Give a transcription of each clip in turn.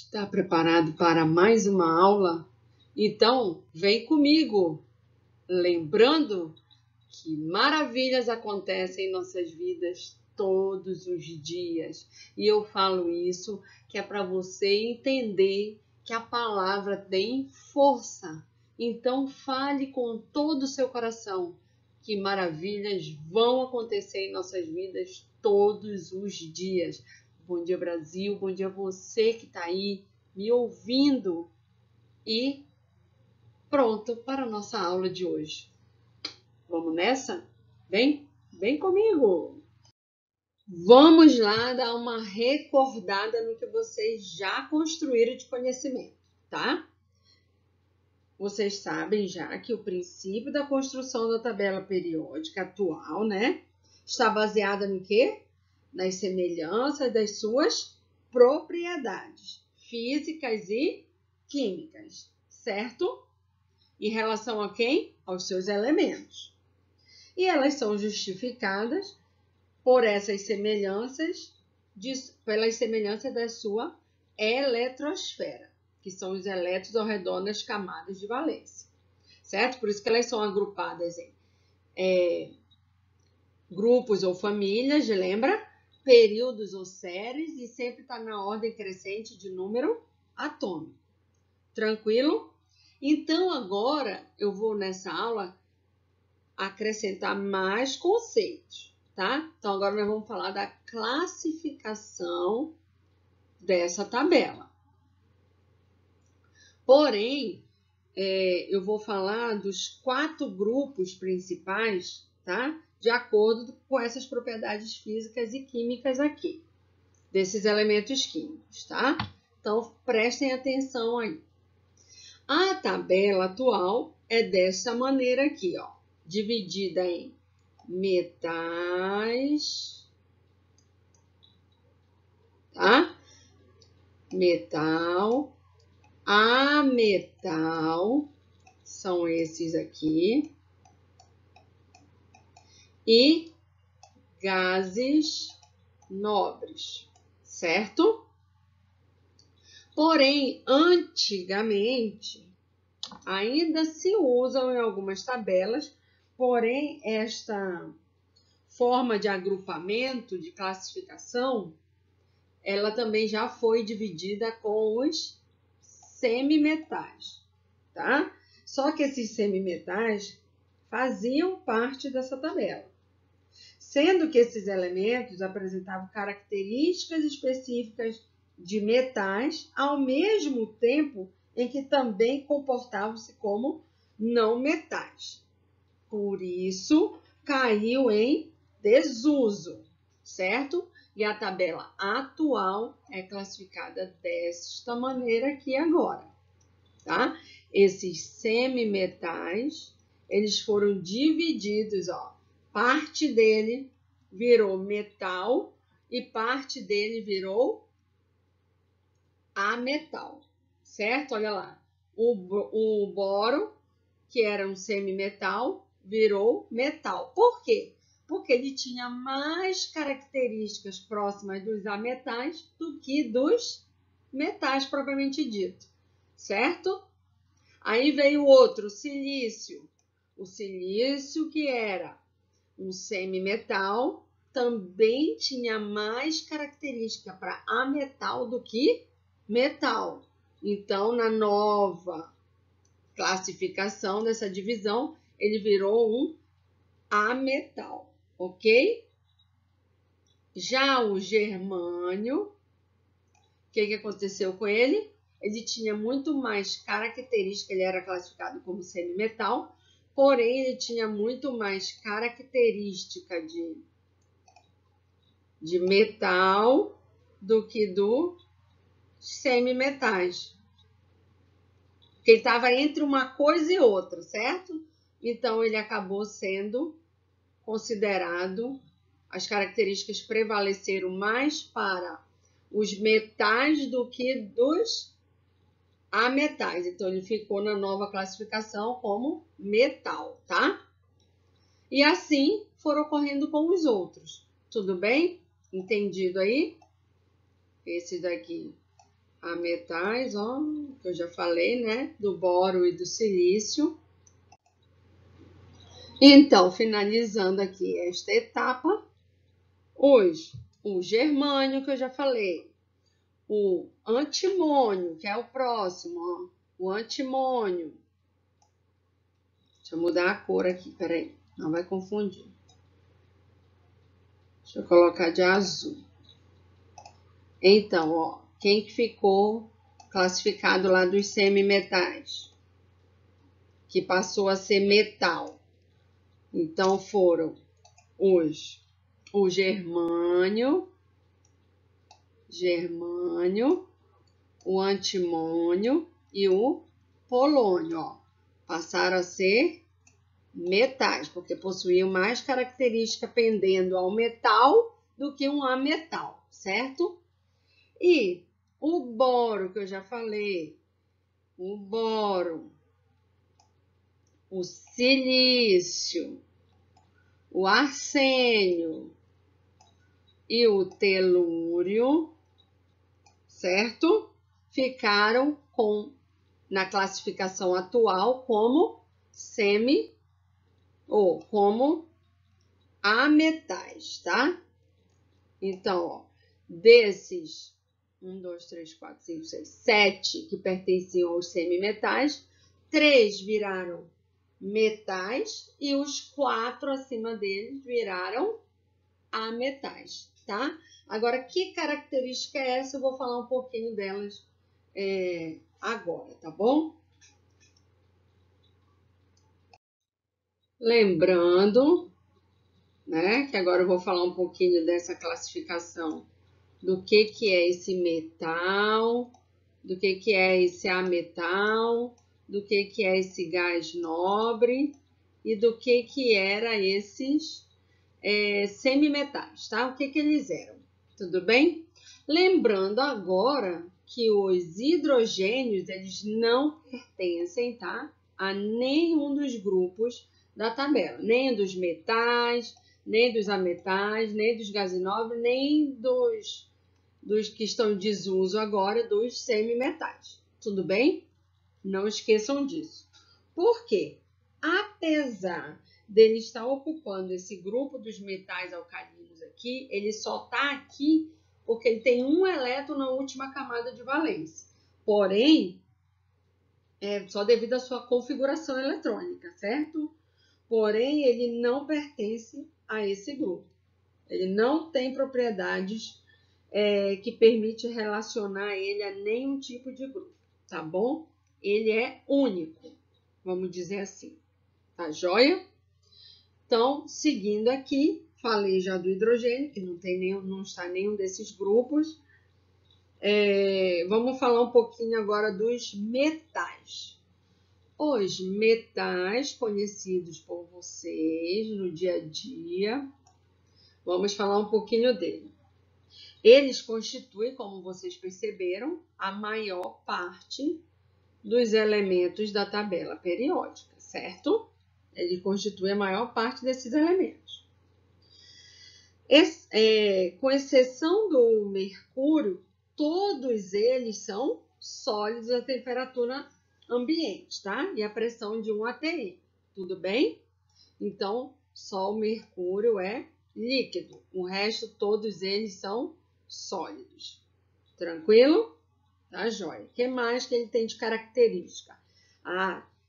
Está preparado para mais uma aula? Então, vem comigo! Lembrando que maravilhas acontecem em nossas vidas todos os dias. E eu falo isso que é para você entender que a palavra tem força. Então, fale com todo o seu coração que maravilhas vão acontecer em nossas vidas todos os dias. Bom dia, Brasil. Bom dia você que está aí me ouvindo. E pronto para a nossa aula de hoje. Vamos nessa? Vem comigo! Vamos lá dar uma recordada no que vocês já construíram de conhecimento, tá? Vocês sabem já que o princípio da construção da tabela periódica atual, né? Está baseada no quê? Nas semelhanças das suas propriedades físicas e químicas, certo? Em relação a quem? Aos seus elementos. E elas são justificadas por essas semelhanças, pelas semelhanças da sua eletrosfera, que são os elétrons ao redor das camadas de valência, certo? Por isso que elas são agrupadas em grupos ou famílias, lembra? Períodos ou séries, e sempre está na ordem crescente de número atômico. Tranquilo? Então, agora eu vou nessa aula acrescentar mais conceitos, tá? Então, agora nós vamos falar da classificação dessa tabela. Porém, eu vou falar dos 4 grupos principais, tá? De acordo com essas propriedades físicas e químicas aqui, desses elementos químicos, tá? Então, prestem atenção aí. A tabela atual é dessa maneira aqui, ó, dividida em metais, tá? Metal, ametal, são esses aqui, e gases nobres, certo? Porém, antigamente, ainda se usam em algumas tabelas, porém, esta forma de agrupamento, de classificação, ela também já foi dividida com os semimetais, tá? Só que esses semimetais faziam parte dessa tabela, sendo que esses elementos apresentavam características específicas de metais, ao mesmo tempo em que também comportavam-se como não metais. Por isso, caiu em desuso, certo? E a tabela atual é classificada desta maneira aqui agora, tá? Esses semimetais, eles foram divididos, ó. Parte dele virou metal e parte dele virou ametal, certo? Olha lá, o boro, que era um semimetal, virou metal. Por quê? Porque ele tinha mais características próximas dos ametais do que dos metais propriamente dito, certo? Aí veio outro, o silício. O silício, que era um semimetal, também tinha mais característica para ametal do que metal. Então, na nova classificação dessa divisão, ele virou um ametal, ok? Já o germânio, o que aconteceu com ele? Ele tinha muito mais característica, ele era classificado como semimetal, porém ele tinha muito mais característica de metal do que do semimetais. Porque ele estava entre uma coisa e outra, certo? Então, ele acabou sendo considerado, as características prevaleceram mais para os metais do que dos ametais. Então, ele ficou na nova classificação como metal, tá? E assim foram ocorrendo com os outros. Tudo bem? Entendido aí? Esse daqui ametais, ó, que eu já falei, né? Do boro e do silício. Então, finalizando aqui esta etapa, o germânio, que eu já falei, o antimônio, que é o próximo, ó, o antimônio. Deixa eu mudar a cor aqui, peraí, não vai confundir. Deixa eu colocar de azul. Então, ó, quem que ficou classificado lá dos semimetais? Que passou a ser metal. Então, foram o germânio, o antimônio e o polônio, ó. Passaram a ser metais, porque possuíam mais característica pendendo ao metal do que um ametal, certo? E o boro, que eu já falei, o boro, o silício, o arsênio e o telúrio, certo? Ficaram na classificação atual como ou como ametais, tá? Então, ó, desses 1, 2, 3, 4, 5, 6, 7 que pertenciam aos semimetais, 3 viraram metais e os 4 acima deles viraram ametais, tá? Agora, que característica é essa? Eu vou falar um pouquinho delas agora, tá bom? Lembrando, né, que agora eu vou falar um pouquinho dessa classificação do que é esse metal, do que é esse ametal, do que é esse gás nobre e do que era esses semimetais, tá? O que eles eram, tudo bem? Lembrando agora que os hidrogênios, eles não pertencem, tá? A nenhum dos grupos da tabela, nem dos metais, nem dos ametais, nem dos gases nobres, nem dos que estão em desuso agora, dos semimetais. Tudo bem? Não esqueçam disso. Por quê? Apesar dele estar ocupando esse grupo dos metais alcalinos aqui, ele só está aqui porque ele tem um elétron na última camada de valência. Porém, só devido à sua configuração eletrônica, certo? Porém, ele não pertence a esse grupo. Ele não tem propriedades que permite relacionar ele a nenhum tipo de grupo, tá bom? Ele é único, vamos dizer assim, tá joia? Então, seguindo aqui, falei já do hidrogênio, que não está em nenhum desses grupos. Vamos falar um pouquinho agora dos metais. Os metais conhecidos por vocês no dia a dia, vamos falar um pouquinho dele. Eles constituem, como vocês perceberam, a maior parte dos elementos da tabela periódica, certo? Ele constitui a maior parte desses elementos. Com exceção do mercúrio, todos eles são sólidos a temperatura ambiente, tá? E a pressão de 1 atm, tudo bem? Então, só o mercúrio é líquido, o resto todos eles são sólidos. Tranquilo? Tá, joia. O que mais que ele tem de característica?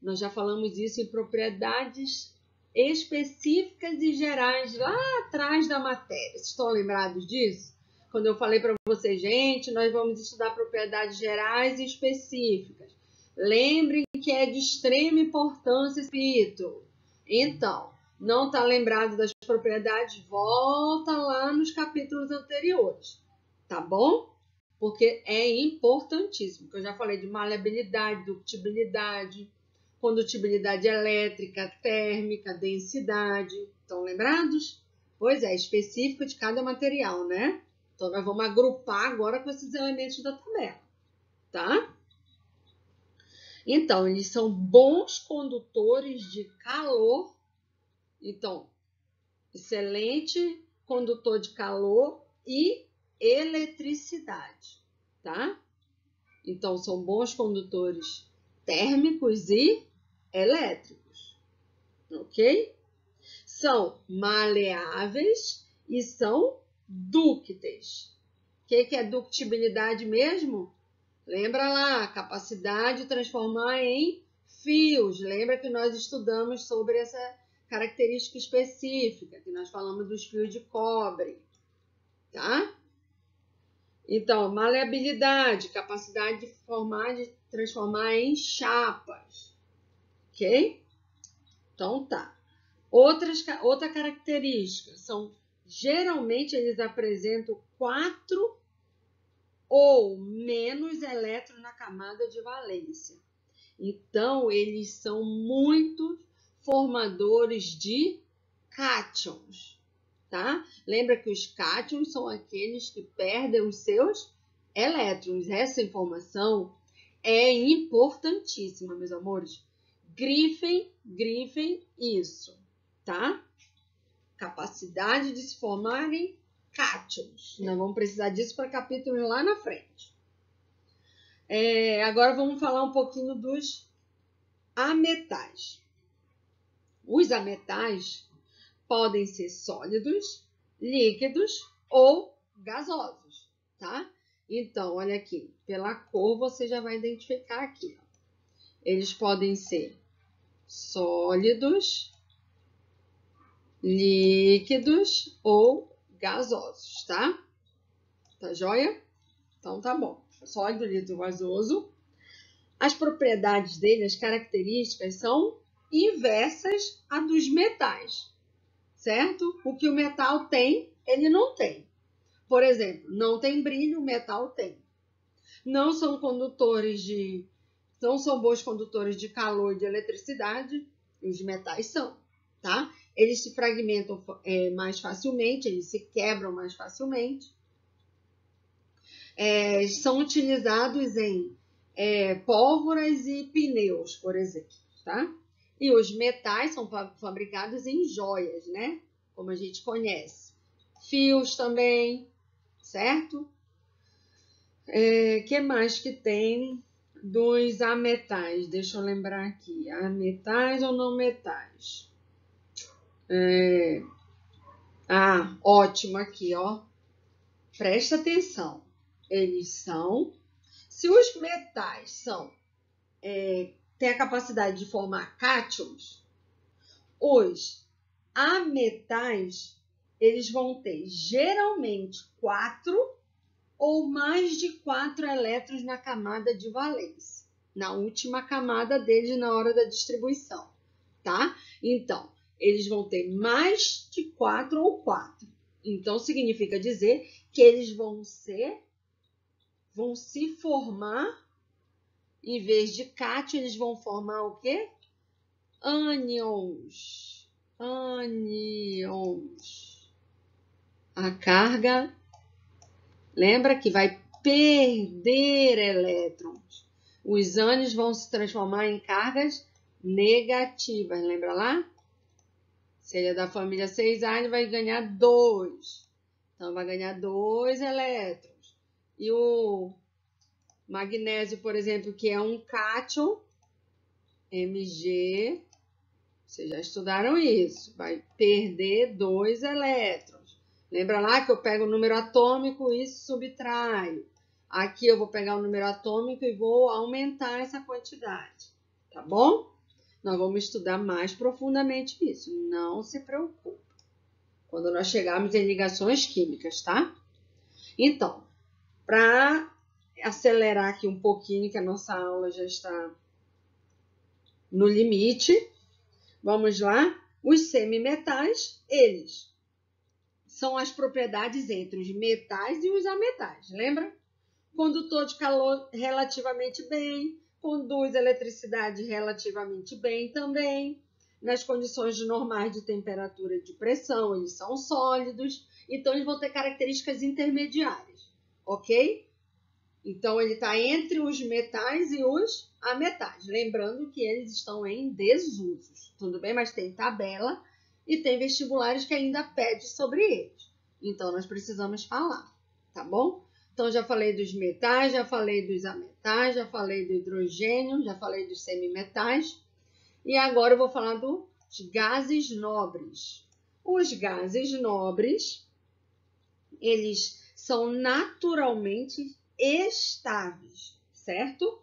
Nós já falamos isso em propriedades específicas e gerais lá atrás da matéria. Vocês estão lembrados disso? Quando eu falei para vocês, gente, nós vamos estudar propriedades gerais e específicas. Lembrem que é de extrema importância esse capítulo. Então, não está lembrado das propriedades? Volta lá nos capítulos anteriores, tá bom? Porque é importantíssimo, que eu já falei de maleabilidade, ductibilidade, condutibilidade elétrica, térmica, densidade. Estão lembrados? Pois é, específico de cada material, né? Então, nós vamos agrupar agora com esses elementos da tabela, tá? Então, eles são bons condutores de calor. Então, excelente condutor de calor e eletricidade, tá? Então, são bons condutores térmicos e elétricos, ok? São maleáveis e são dúcteis. O que é ductibilidade mesmo? Lembra lá, capacidade de transformar em fios. Lembra que nós estudamos sobre essa característica específica, que nós falamos dos fios de cobre, tá? Então, maleabilidade, capacidade de transformar em chapas, ok? Então, tá. Outra característica geralmente eles apresentam 4 ou menos elétrons na camada de valência. Então, eles são muito formadores de cátions, tá? Lembra que os cátions são aqueles que perdem os seus elétrons. Essa informação é importantíssima, meus amores. Grifem isso, tá? Capacidade de se formarem cátions. Nós vamos precisar disso para capítulos lá na frente. Agora vamos falar um pouquinho dos ametais. Os ametais podem ser sólidos, líquidos ou gasosos, tá? Então, olha aqui, pela cor você já vai identificar aqui. Ó. Eles podem ser sólidos, líquidos ou gasosos, tá? Tá joia? Então tá bom. Sólido, líquido, gasoso. As propriedades dele, as características são inversas a dos metais, certo? O que o metal tem, ele não tem. Por exemplo, não tem brilho, o metal tem. Não são bons condutores de calor e de eletricidade, os metais são, tá? Eles se fragmentam mais facilmente, eles se quebram mais facilmente. São utilizados em pólvoras e pneus, por exemplo, tá? E os metais são fabricados em joias, né? Como a gente conhece. Fios também, certo? Que mais que tem dos ametais? Deixa eu lembrar aqui. Ametais ou não metais? Ótimo aqui, ó. Presta atenção. Eles são... Se os metais têm a capacidade de formar cátions, os ametais, eles vão ter geralmente 4 ou mais de 4 elétrons na camada de valência, na última camada deles na hora da distribuição, tá? Então, eles vão ter mais de 4 ou 4. Então, significa dizer que eles vão se formar, em vez de cátion, eles vão formar o quê? Ânions. A carga, lembra que vai perder elétrons. Os ânions vão se transformar em cargas negativas, lembra lá? Se ele é da família 6A, ele vai ganhar 2. Então, vai ganhar 2 elétrons. E o magnésio, por exemplo, que é um cátion, Mg, vocês já estudaram isso, vai perder 2 elétrons. Lembra lá que eu pego o número atômico e subtraio. Aqui eu vou pegar o número atômico e vou aumentar essa quantidade, tá bom? Nós vamos estudar mais profundamente isso, não se preocupe. Quando nós chegarmos em ligações químicas, tá? Então, para acelerar aqui um pouquinho, que a nossa aula já está no limite, vamos lá. Os semimetais, eles são as propriedades entre os metais e os ametais, lembra? Condutor de calor relativamente bem, conduz eletricidade relativamente bem também. Nas condições normais de temperatura e de pressão, eles são sólidos, então eles vão ter características intermediárias, ok? Então, ele está entre os metais e os ametais. Lembrando que eles estão em desusos, tudo bem? Mas tem tabela e tem vestibulares que ainda pedem sobre eles. Então, nós precisamos falar, tá bom? Então, já falei dos metais, já falei dos ametais, já falei do hidrogênio, já falei dos semimetais. E agora eu vou falar dos gases nobres. Os gases nobres, eles são naturalmente estáveis, certo? O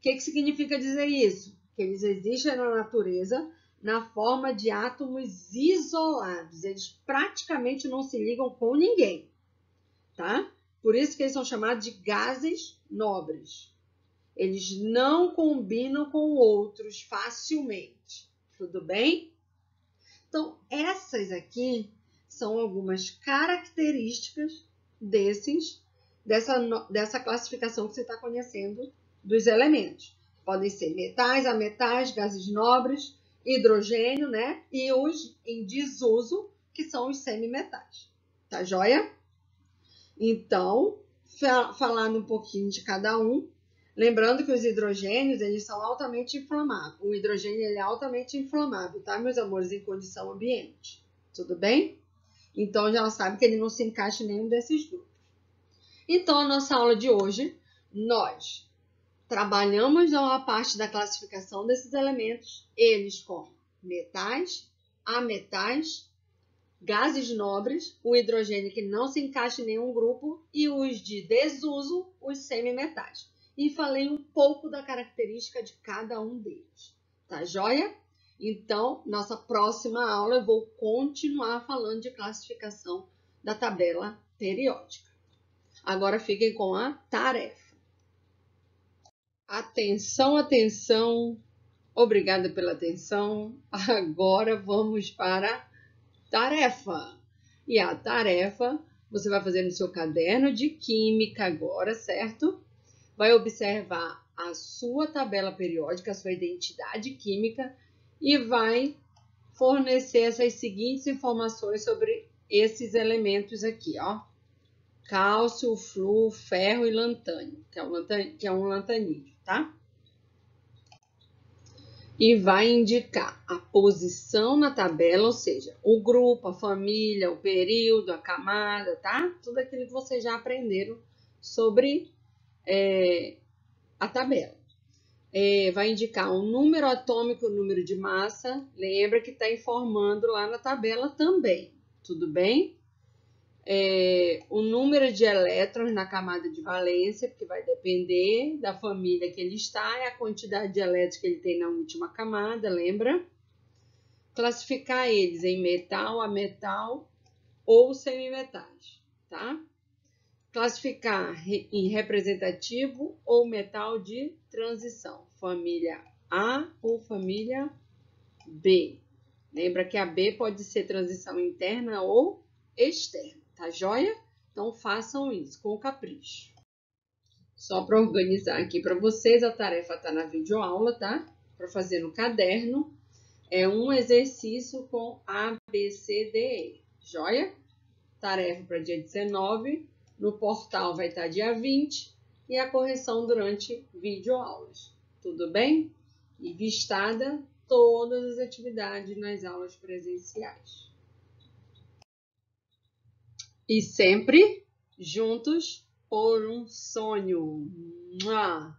que significa dizer isso? Que eles existem na natureza na forma de átomos isolados. Eles praticamente não se ligam com ninguém, tá? Por isso que eles são chamados de gases nobres. Eles não combinam com outros facilmente. Tudo bem? Então, essas aqui são algumas características dessa classificação que você está conhecendo dos elementos. Podem ser metais, ametais, gases nobres, hidrogênio, né? E os em desuso, que são os semimetais. Tá joia? Então, falando um pouquinho de cada um, lembrando que os hidrogênios, eles são altamente inflamáveis. O hidrogênio ele é altamente inflamável, tá, meus amores, em condição ambiente. Tudo bem? Então, já sabe que ele não se encaixa em nenhum desses grupos. Então, a nossa aula de hoje, nós trabalhamos a parte da classificação desses elementos, eles como metais, ametais, gases nobres, o hidrogênio que não se encaixa em nenhum grupo e os de desuso, os semimetais. E falei um pouco da característica de cada um deles. Tá joia? Então, nossa próxima aula eu vou continuar falando de classificação da tabela periódica. Agora fiquem com a tarefa. Atenção, atenção. Obrigada pela atenção. Agora vamos para a tarefa. E a tarefa você vai fazer no seu caderno de química agora, certo? Vai observar a sua tabela periódica, a sua identidade química e vai fornecer essas seguintes informações sobre esses elementos aqui, ó. Cálcio, flúor, ferro e lantânio, que é um lantanídeo, tá? E vai indicar a posição na tabela, ou seja, o grupo, a família, o período, a camada, tá? Tudo aquilo que vocês já aprenderam sobre a tabela. Vai indicar o número atômico, o número de massa. Lembra que está informando lá na tabela também, tudo bem? O número de elétrons na camada de valência, porque vai depender da família que ele está, e a quantidade de elétrons que ele tem na última camada, lembra? Classificar eles em metal, ametal ou semimetais, tá? Classificar em representativo ou metal de transição, família A ou família B. Lembra que a B pode ser transição interna ou externa. Tá joia? Então, façam isso com capricho. Só para organizar aqui para vocês, a tarefa está na videoaula, tá? Para fazer no caderno. É um exercício com A, B, C, D, E. Joia? Tarefa para dia 19. No portal vai estar dia 20. E a correção durante videoaulas. Tudo bem? E vistada todas as atividades nas aulas presenciais. E sempre juntos por um sonho. Mua!